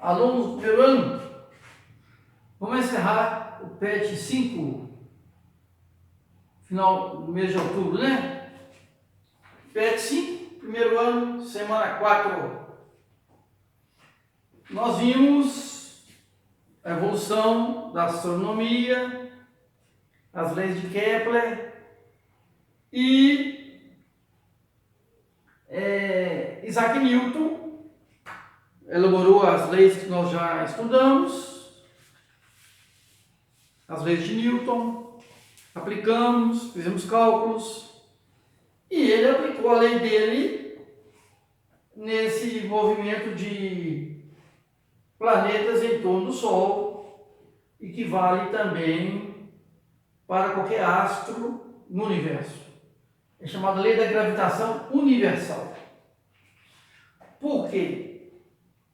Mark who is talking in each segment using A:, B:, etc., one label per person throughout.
A: Alunos do primeiro ano, vamos encerrar o PET 5, final do mês de outubro, né? PET 5, primeiro ano, semana 4. Nós vimos a evolução da astronomia, as leis de Kepler e Isaac Newton elaborou as leis que nós já estudamos, as leis de Newton, aplicamos, fizemos cálculos e ele aplicou a lei dele nesse movimento de planetas em torno do Sol e que vale também para qualquer astro no universo. É chamada lei da gravitação universal. Por quê?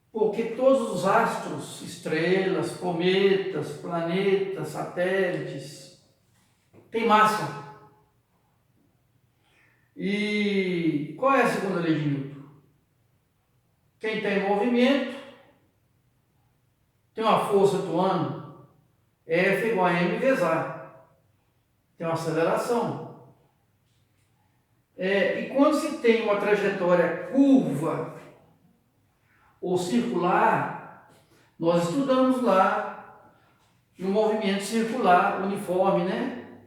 A: Porque todos os astros, estrelas, cometas, planetas, satélites, têm massa. E qual é a segunda lei de Newton? Quem tem movimento tem uma força atuando, F igual a m vezes A. Tem uma aceleração. E quando se tem uma trajetória curva ou circular, nós estudamos lá no movimento circular uniforme, né?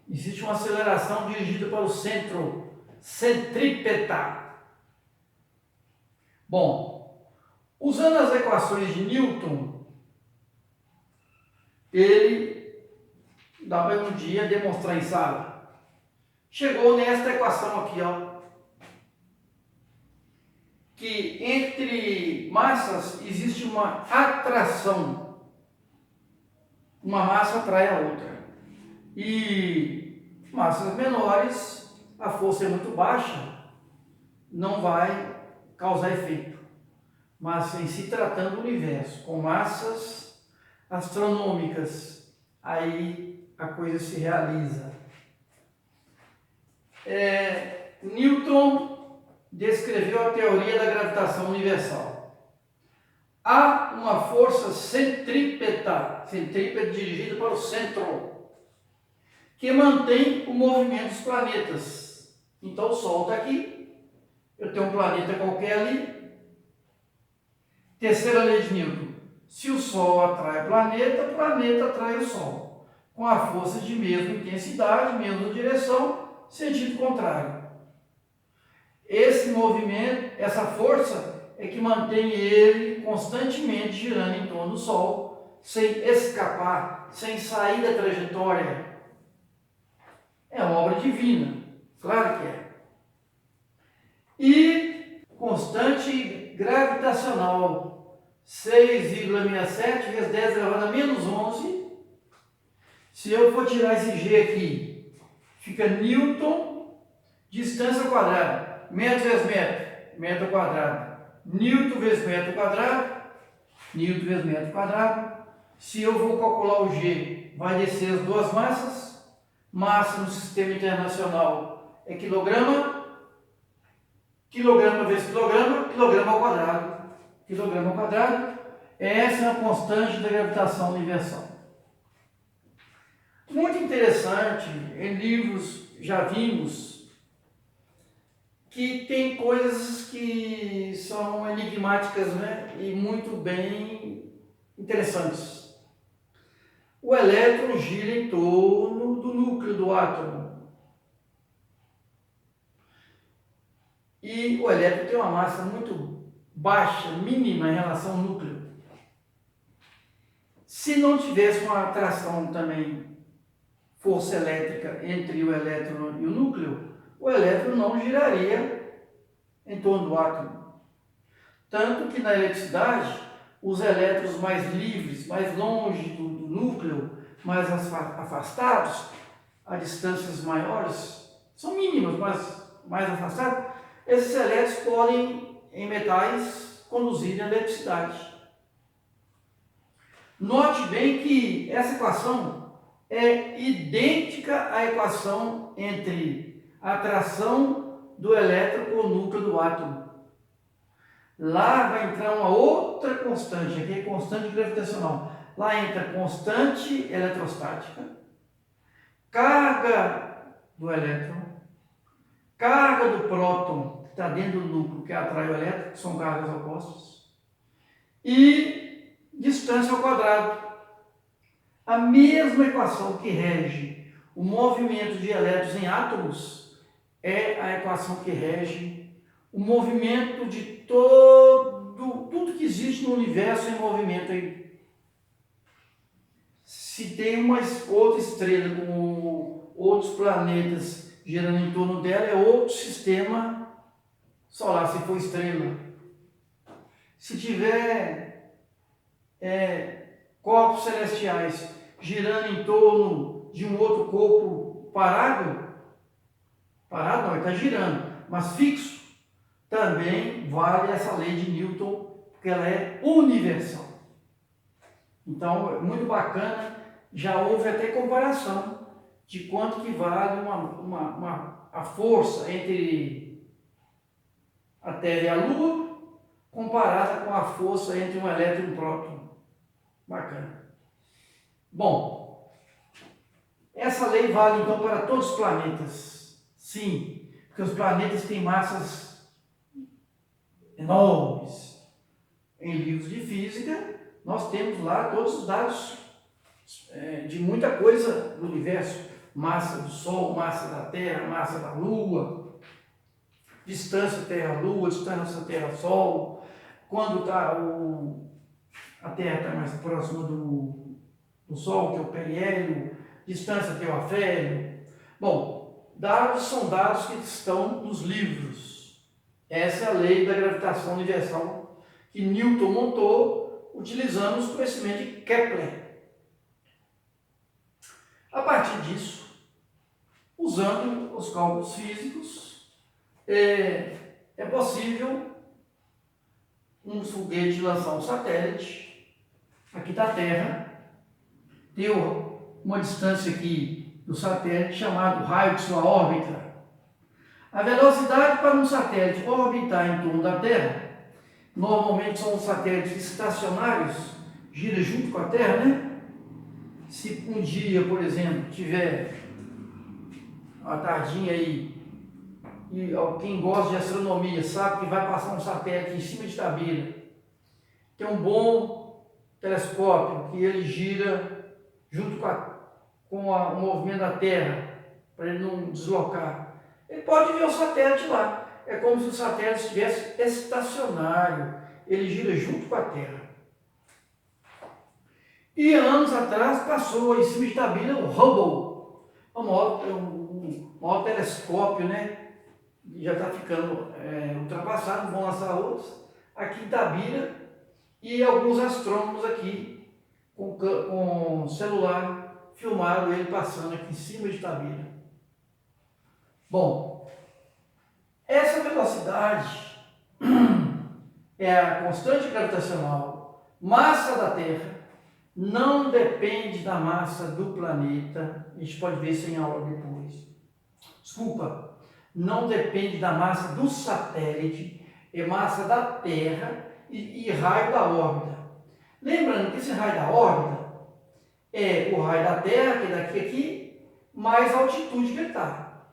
A: Existe uma aceleração dirigida para o centro, centrípeta. Bom, usando as equações de Newton, ele dá para um dia demonstrar em sala. Chegou nesta equação aqui, ó, que entre massas existe uma atração. Uma massa atrai a outra. E massas menores, a força é muito baixa, não vai causar efeito. Mas em se tratando do universo, com massas astronômicas, aí a coisa se realiza. Newton descreveu a teoria da gravitação universal. Há uma força centrípeta dirigida para o centro, que mantém o movimento dos planetas. Então o Sol está aqui, eu tenho um planeta qualquer ali. Terceira lei de Newton: se o Sol atrai o planeta atrai o Sol, com a força de mesma intensidade, mesma direção, sentido contrário. Esse movimento, essa força é que mantém ele constantemente girando em torno do Sol, sem escapar, sem sair da trajetória. É uma obra divina, claro que é. E constante gravitacional, 6,67 vezes 10 elevado a menos 11. Se eu for tirar esse G aqui, fica Newton, distância ao quadrado, metro vezes metro, metro ao quadrado, Newton vezes metro ao quadrado, Newton vezes metro ao quadrado. Se eu vou calcular o G, vai descer as duas massas. Massa no sistema internacional é quilograma, quilograma vezes quilograma, quilograma ao quadrado. Quilograma ao quadrado, essa é a constante da gravitação universal. Muito interessante, em livros já vimos que tem coisas que são enigmáticas, né? E muito bem interessantes. O elétron gira em torno do núcleo do átomo. E o elétron tem uma massa muito baixa, mínima em relação ao núcleo. Se não tivesse uma atração também, força elétrica entre o elétron e o núcleo, o elétron não giraria em torno do átomo. Tanto que na eletricidade, os elétrons mais livres, mais longe do núcleo, mais afastados, a distâncias maiores, são mínimas, mas mais afastados, esses elétrons podem, em metais, conduzir a eletricidade. Note bem que essa equação é idêntica à equação entre a atração do elétron com o núcleo do átomo. Lá vai entrar uma outra constante, aqui é constante gravitacional. Lá entra constante eletrostática, carga do elétron, carga do próton, que está dentro do núcleo, que atrai o elétron, que são cargas opostas, e distância ao quadrado. A mesma equação que rege o movimento de elétrons em átomos é a equação que rege o movimento de tudo que existe no universo em movimento aí. Se tem uma outra estrela com outros planetas girando em torno dela, é outro sistema solar, se for estrela. Se tiver corpos celestiais girando em torno de um outro corpo parado não, ele está girando, mas fixo, também vale essa lei de Newton, porque ela é universal. Então, é muito bacana, já houve até comparação de quanto que vale a força entre a Terra e a Lua, comparada com a força entre um elétron e um próton. Bacana. Bom, essa lei vale então para todos os planetas. Sim, porque os planetas têm massas enormes. Em livros de física, nós temos lá todos os dados de muita coisa do universo. Massa do Sol, massa da Terra, massa da Lua, distância Terra-Lua, distância Terra-Sol, quando a Terra está mais próxima do Sol, que é o periélio, distância até o afélio. Bom, dados são dados que estão nos livros. Essa é a lei da gravitação universal que Newton montou utilizando os conhecimentos de Kepler. A partir disso, usando os cálculos físicos, é possível um foguete lançar um satélite aqui da Terra, ter uma distância aqui do satélite chamado raio de sua órbita. A velocidade para um satélite orbitar em torno da Terra, normalmente são os satélites estacionários, gira junto com a Terra, né? Se um dia, por exemplo, tiver uma tardinha aí, e quem gosta de astronomia sabe que vai passar um satélite em cima de Itabira, tem um bom telescópio que ele gira junto com o movimento da Terra, para ele não deslocar. Ele pode ver o satélite lá. É como se o satélite estivesse estacionário, ele gira junto com a Terra. E anos atrás passou em cima de Itabira o Hubble, o maior telescópio, né? Já está ficando ultrapassado, vão lançar outros, aqui em Itabira, e alguns astrônomos aqui com celular filmaram ele passando aqui em cima de Itabira. Bom, essa velocidade é a constante gravitacional, massa da Terra, não depende da massa do planeta. A gente pode ver isso em aula depois. Desculpa, não depende da massa do satélite, é massa da Terra e raio da órbita. Lembrando que esse raio da órbita é o raio da Terra, que é daqui a aqui, mais a altitude que ele está.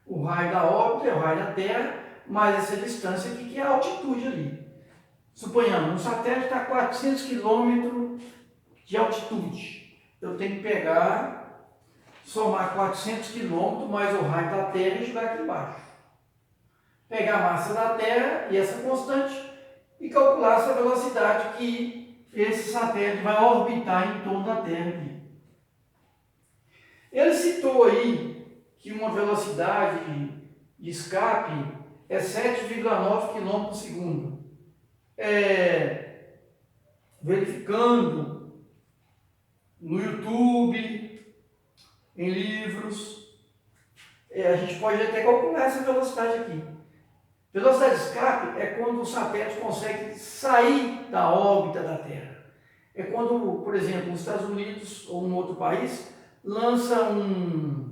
A: O raio da órbita é o raio da Terra, mais essa distância aqui, que é a altitude ali. Suponhamos, um satélite está a 400 km de altitude. Eu tenho que pegar, somar 400 km mais o raio da Terra e jogar aqui embaixo. Pegar a massa da Terra e essa constante e calcular essa velocidade que esse satélite vai orbitar em torno da Terra aqui. Ele citou aí que uma velocidade de escape é 7,9 km por segundo. Verificando no YouTube, em livros, a gente pode até calcular essa velocidade aqui. Velocidade de escape é quando o satélite consegue sair da órbita da Terra. É quando, por exemplo, os Estados Unidos ou um outro país lança um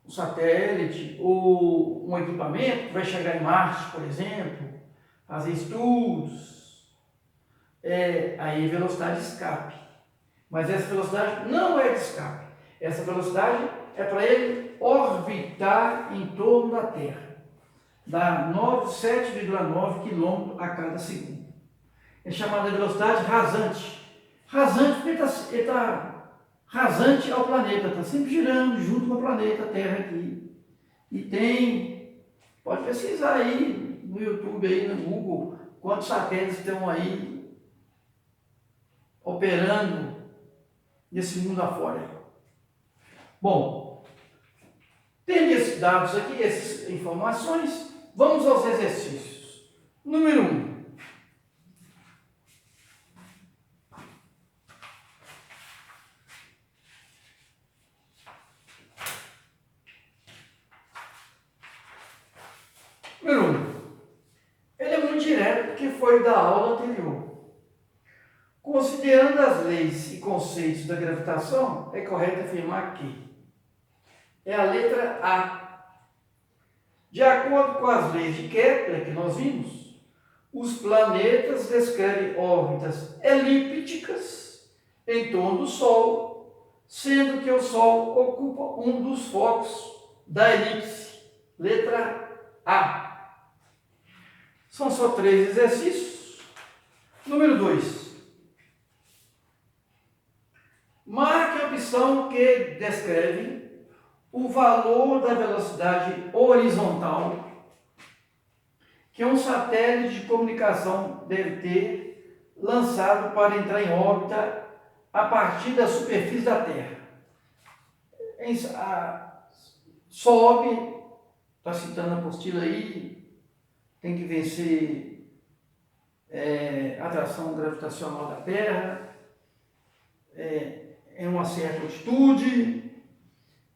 A: um satélite ou um equipamento que vai chegar em Marte, por exemplo, fazer estudos, aí é velocidade de escape. Mas essa velocidade não é de escape. Essa velocidade é para ele orbitar em torno da Terra. Dá 7,9 km a cada segundo. É chamada de velocidade rasante. Rasante porque ele está rasante ao planeta, está sempre girando junto com o planeta Terra aqui. E pode pesquisar aí no YouTube, aí no Google, quantos satélites estão aí operando nesse mundo afora. Bom, tendo esses dados aqui, essas informações, vamos aos exercícios. Número 1. Número 1. Ele é muito direto porque foi da aula anterior. Considerando as leis e conceitos da gravitação, é correto afirmar que é a letra A. De acordo com as leis de Kepler que nós vimos, os planetas descrevem órbitas elípticas em torno do Sol, sendo que o Sol ocupa um dos focos da elipse. Letra A. São só 3 exercícios. Número 2. Marque a opção que descreve o valor da velocidade horizontal que um satélite de comunicação deve ter lançado para entrar em órbita a partir da superfície da Terra. Sobe, está citando a apostila aí, tem que vencer a atração gravitacional da Terra, em uma certa altitude,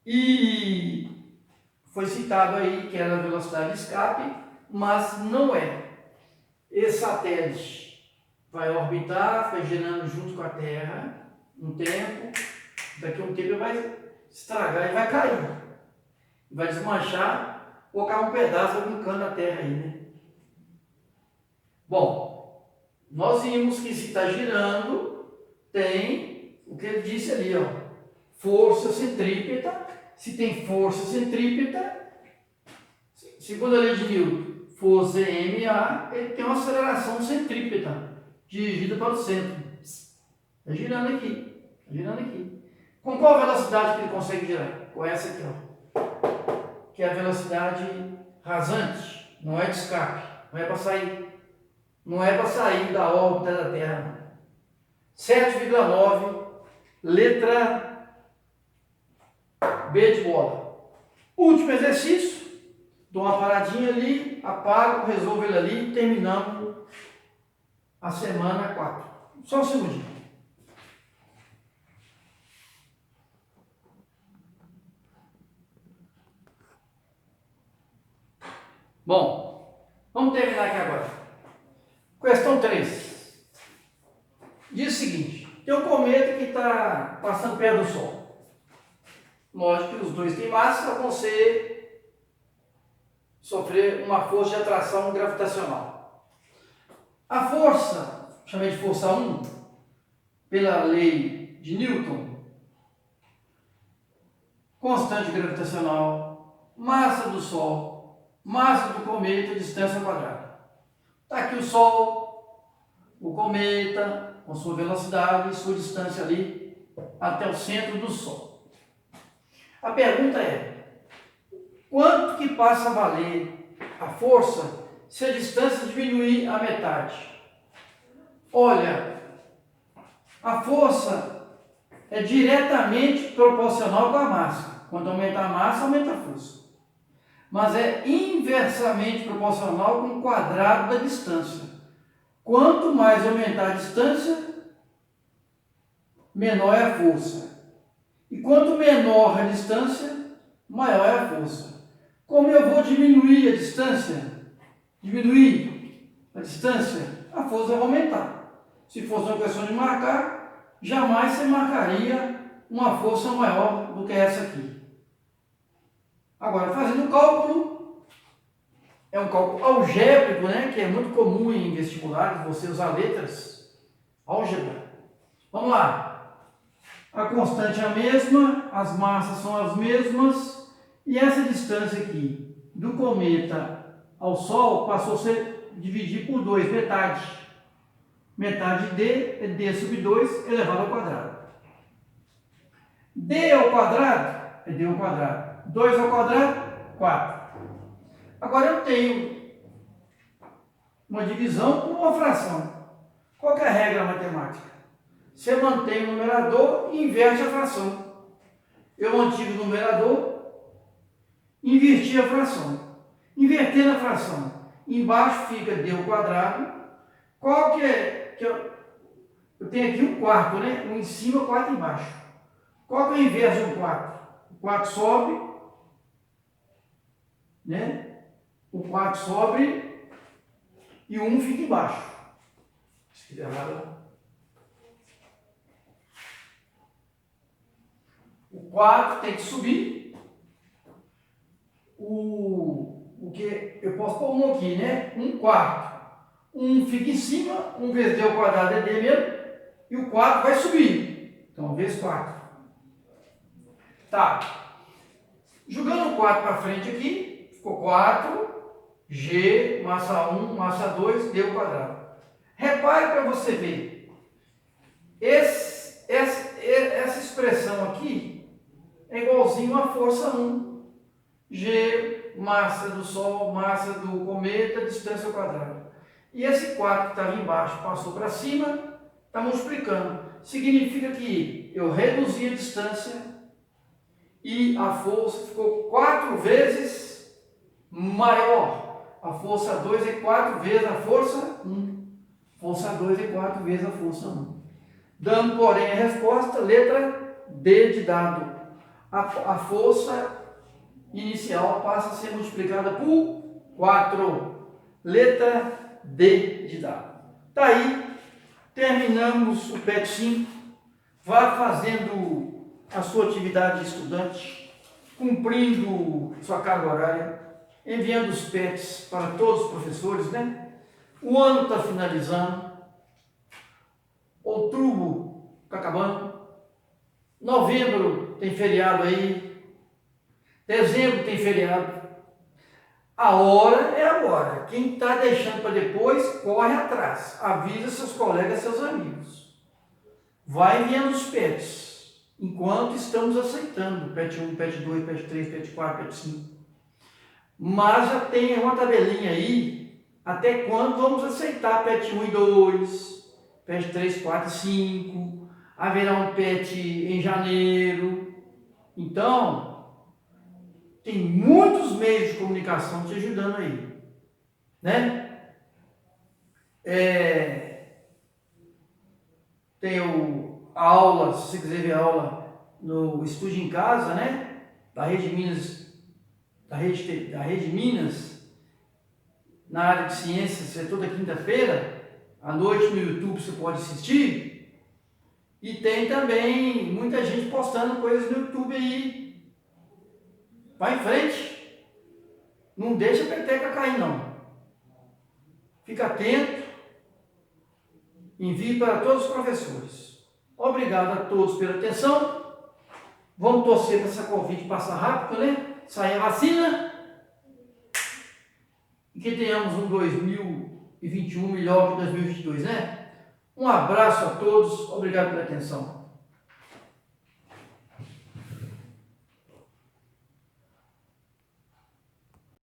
A: e foi citado aí que era a velocidade de escape, mas não é. Esse satélite vai orbitar, vai girando junto com a Terra um tempo, daqui a um tempo ele vai estragar e vai cair, vai desmanchar, colocar um pedaço algum cano da Terra aí, né? Bom, nós vimos que se está girando, tem o que ele disse ali, ó, força centrípeta. Se tem força centrípeta, segundo a lei de Newton, força ma, ele tem uma aceleração centrípeta dirigida para o centro. Está girando aqui, está girando aqui. Com qual velocidade que ele consegue girar? Com essa aqui, ó, que é a velocidade rasante, não é de escape, não é para sair. Não é para sair da órbita da Terra. 7,9, letra B de bola. Último exercício. Dou uma paradinha ali, apago, resolvo ele ali e terminamos a semana 4. Só um segundinho. Bom, vamos terminar aqui agora. Questão 3. Diz o seguinte: tem um cometa que está passando perto do Sol. Lógico que os dois têm massa, vão sofrer uma força de atração gravitacional. A força, chamei de força 1, pela lei de Newton, constante gravitacional, massa do Sol, massa do cometa, distância ao quadrado. Está aqui o Sol, o cometa, com sua velocidade e sua distância ali até o centro do Sol. A pergunta é: quanto que passa a valer a força se a distância diminuir a metade? Olha, a força é diretamente proporcional com a massa. Quando aumentar a massa, aumenta a força. Mas é inversamente proporcional com o quadrado da distância. Quanto mais aumentar a distância, menor é a força. E quanto menor a distância, maior é a força. Como eu vou diminuir a distância, a força vai aumentar. Se fosse uma questão de marcar, jamais você marcaria uma força maior do que essa aqui. Agora, fazendo o cálculo, é um cálculo algébrico, né? Que é muito comum em vestibulares, você usar letras, álgebra. Vamos lá. A constante é a mesma, as massas são as mesmas, e essa distância aqui, do cometa ao Sol, passou a ser dividir por 2, metade. Metade de D é D sobre 2 elevado ao quadrado. D ao quadrado é D ao quadrado. 2 ao quadrado, 4. Agora eu tenho uma divisão com uma fração. Qual que é a regra matemática? Você mantém o numerador e inverte a fração. Eu mantive o numerador, inverti a fração. Invertendo a fração, embaixo fica D ao quadrado. Qual que é? Eu tenho aqui um quarto, né? Um em cima, 4 embaixo. Qual que é o inverso de um 4? O 4 sobe, né? O 4 sobe e o 1 fica embaixo. Escrevi errado. O 4 tem que subir. O que eu posso pôr 1 aqui, né? 1 quarto. 1 fica em cima, 1 vezes D ao quadrado é D mesmo, e o 4 vai subir. Então, vezes 4. Tá. Jogando o 4 para frente aqui, ficou 4, G, massa 1, massa 2, D ao quadrado. Repare para você ver. Essa expressão aqui é igualzinho à força 1. G, massa do Sol, massa do cometa, distância ao quadrado. E esse 4 que estava embaixo passou para cima, está multiplicando. Significa que eu reduzi a distância e a força ficou 4 vezes maior. A força 2 é 4 vezes a força 1. Força 2 é 4 vezes a força 1. Dando, porém, a resposta, letra D de dado. A força inicial passa a ser multiplicada por 4. Letra D de dado. Tá aí, terminamos o PET 5. Vá fazendo a sua atividade de estudante, cumprindo sua carga horária, enviando os PETs para todos os professores, né? O ano está finalizando, outubro está acabando, novembro tem feriado aí, dezembro tem feriado. A hora é agora. Quem está deixando para depois, corre atrás. Avisa seus colegas, seus amigos. Vai enviando os PETs, enquanto estamos aceitando PET 1, PET 2, PET 3, PET 4, PET 5. Mas já tem uma tabelinha aí, até quando vamos aceitar PET 1 e 2, PET 3, 4 e 5. Haverá um PET em janeiro. Então, tem muitos meios de comunicação te ajudando aí, né? Tem a aula, se você quiser ver a aula no Estude em Casa, né? Da Rede Minas, da Rede Minas, na área de ciências, é toda quinta-feira, à noite no YouTube você pode assistir. E tem também muita gente postando coisas no YouTube aí. Vai em frente. Não deixa a peteca cair, não. Fica atento. Envie para todos os professores. Obrigado a todos pela atenção. Vamos torcer para essa Covid passar rápido, né? Sair a vacina. E que tenhamos um 2021 melhor que 2022, né? Um abraço a todos. Obrigado pela atenção.